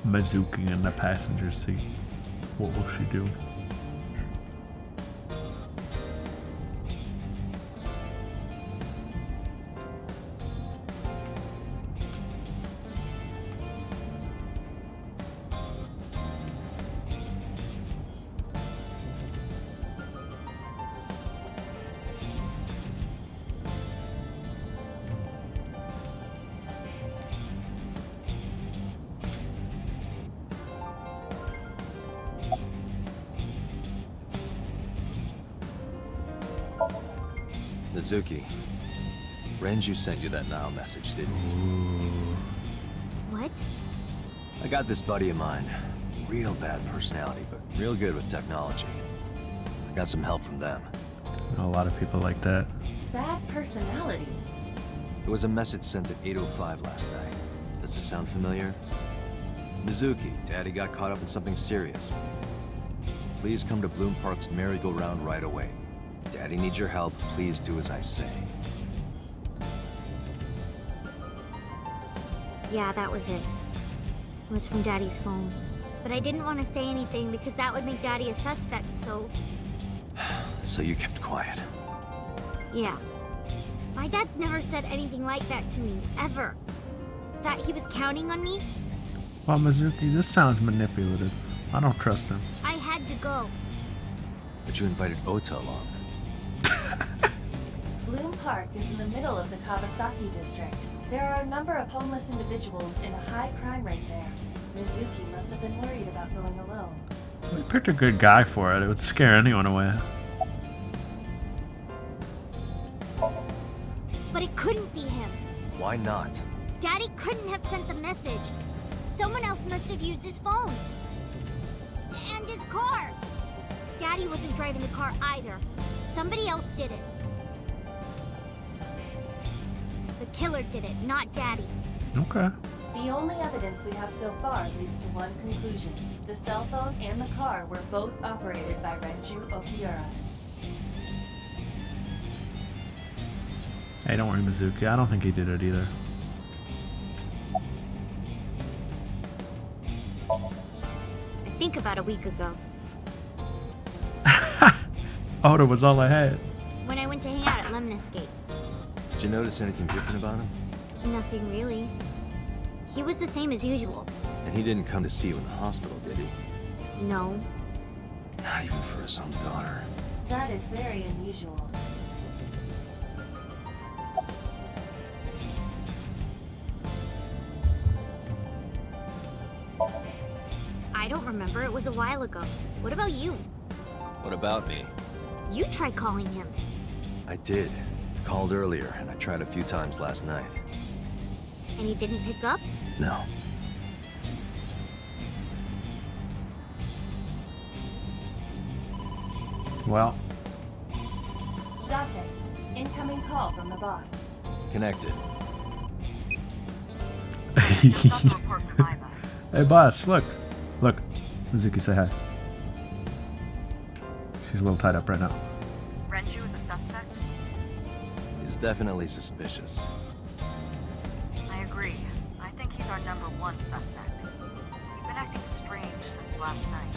Mizuki in the passenger seat. What will she do? Mizuki, Renju sent you that now message, didn't he? What? I got this buddy of mine. Real bad personality, but real good with technology. I got some help from them. I know a lot of people like that. Bad personality. It was a message sent at 8:05 last night. Does this sound familiar? Mizuki, Daddy got caught up in something serious. Please come to Bloom Park's merry-go-round right away. Daddy needs your help. Please do as I say. Yeah, that was it. It was from Daddy's phone. But I didn't want to say anything because that would make Daddy a suspect, so... So you kept quiet. Yeah. My dad's never said anything like that to me, ever. That he was counting on me? Well, Mizuki, this sounds manipulative. I don't trust him. I had to go. But you invited Ota along. Bloom Park is in the middle of the Kawasaki district. There are a number of homeless individuals and a high crime rate there. Mizuki must have been worried about going alone. We picked a good guy for it. It would scare anyone away. But it couldn't be him. Why not? Daddy couldn't have sent the message. Someone else must have used his phone. And his car. Daddy wasn't driving the car either. Somebody else did it. The killer did it, not Daddy. Okay. The only evidence we have so far leads to one conclusion. The cell phone and the car were both operated by Renju Okiura. Hey, don't worry, Mizuki. I don't think he did it either. I think about a week ago, Oda was all I had. when I went to hang out at Lemniscape. Did you notice anything different about him? Nothing really. He was the same as usual. And he didn't come to see you in the hospital, did he? No. Not even for his own daughter. That is very unusual. I don't remember. It was a while ago. What about you? What about me? You tried calling him. I did. Called earlier, and I tried a few times last night. And he didn't pick up? No. Well, Date, incoming call from the boss. Connected. hey, boss, look. Look. Mizuki, say hi. She's a little tied up right now. Renju is a suspect? He's definitely suspicious. I agree. I think he's our number one suspect. He's been acting strange since last night.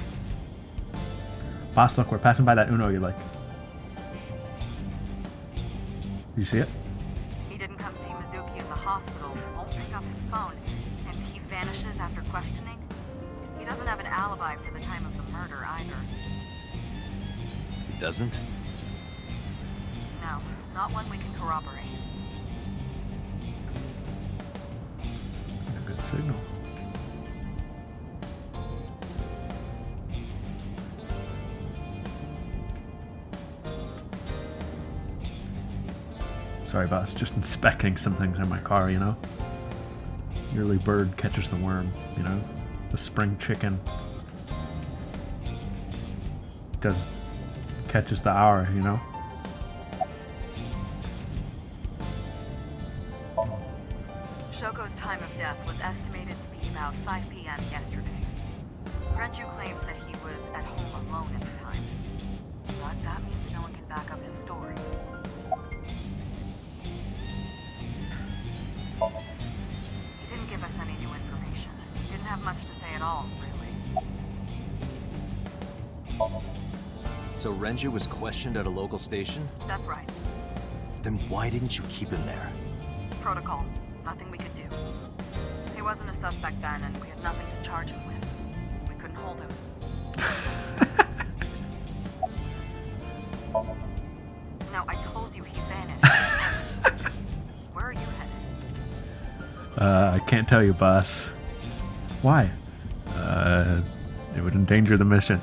Boss, look, we're passing by that Uno you like. You see it? He didn't come see Mizuki in the hospital, won't pick up his phone, and he vanishes after questioning. He doesn't have an alibi for the time of the murder either. He doesn't? No, not one we can corroborate. A good signal. Sorry, boss. Just inspecting some things in my car, you know? The early bird catches the worm, you know? The spring chicken catches the hour, you know? Shogo's time of death was estimated to be about 5 p.m. yesterday. Renju claims that he was at home alone at the time. But that means no one can back up his story. He didn't give us any new information. He didn't have much to say at all, really. So Renju was questioned at a local station? That's right. Then why didn't you keep him there? Protocol. Nothing we could do. He wasn't a suspect then, and we had nothing to charge him with. We couldn't hold him. Now, I told you he vanished. Where are you headed? I can't tell you, boss. Why? It would endanger the mission.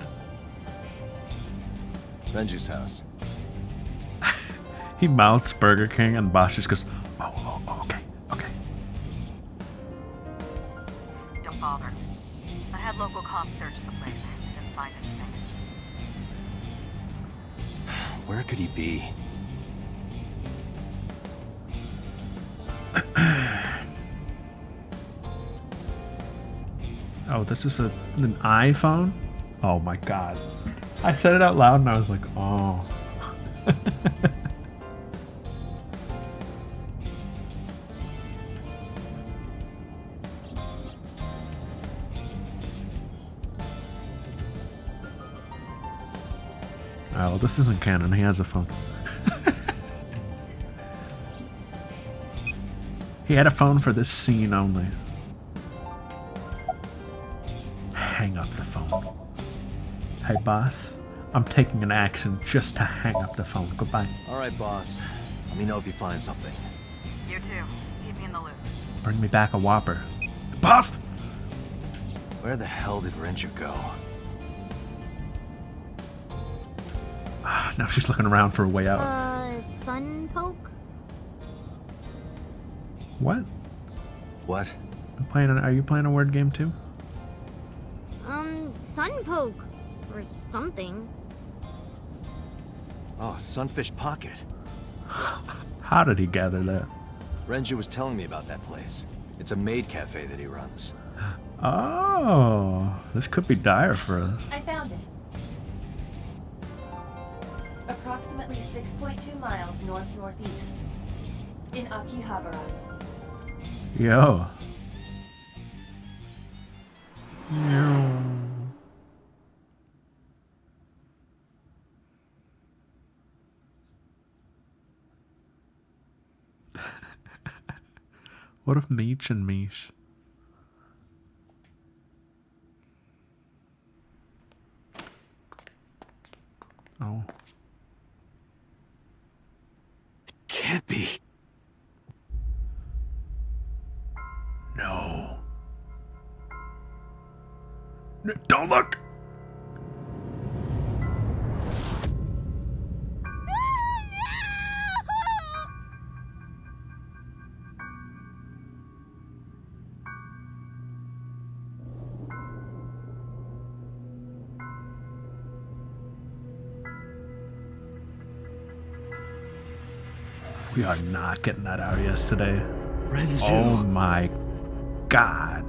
Renju's house. He mouths Burger King, and the boss just goes, oh, okay. Don't bother. I had local cops search the place. They didn't find anything. Where could he be? Oh, this is an iPhone? Oh my god. I said it out loud and I was like, oh. Oh, well, this isn't canon. He has a phone. He had a phone for this scene only. Hang up the phone. Hey, boss. I'm taking an action just to hang up the phone. Goodbye. All right, boss. Let me know if you find something. You too. Keep me in the loop. Bring me back a Whopper. Boss! Where the hell did Renju go? Now she's looking around for a way out. Sun poke? What? What? Are you playing a word game too? Sun poke. Or something. Oh, Sunfish Pocket. How did he gather that? Renju was telling me about that place. It's a maid cafe that he runs. Oh, this could be dire for us. I found it. Approximately 6.2 miles north-northeast. In Akihabara. Yo. What if Meech and Mish? Oh. Can't be. No. Don't look! We are not getting that out of yesterday. Renju. Oh my god.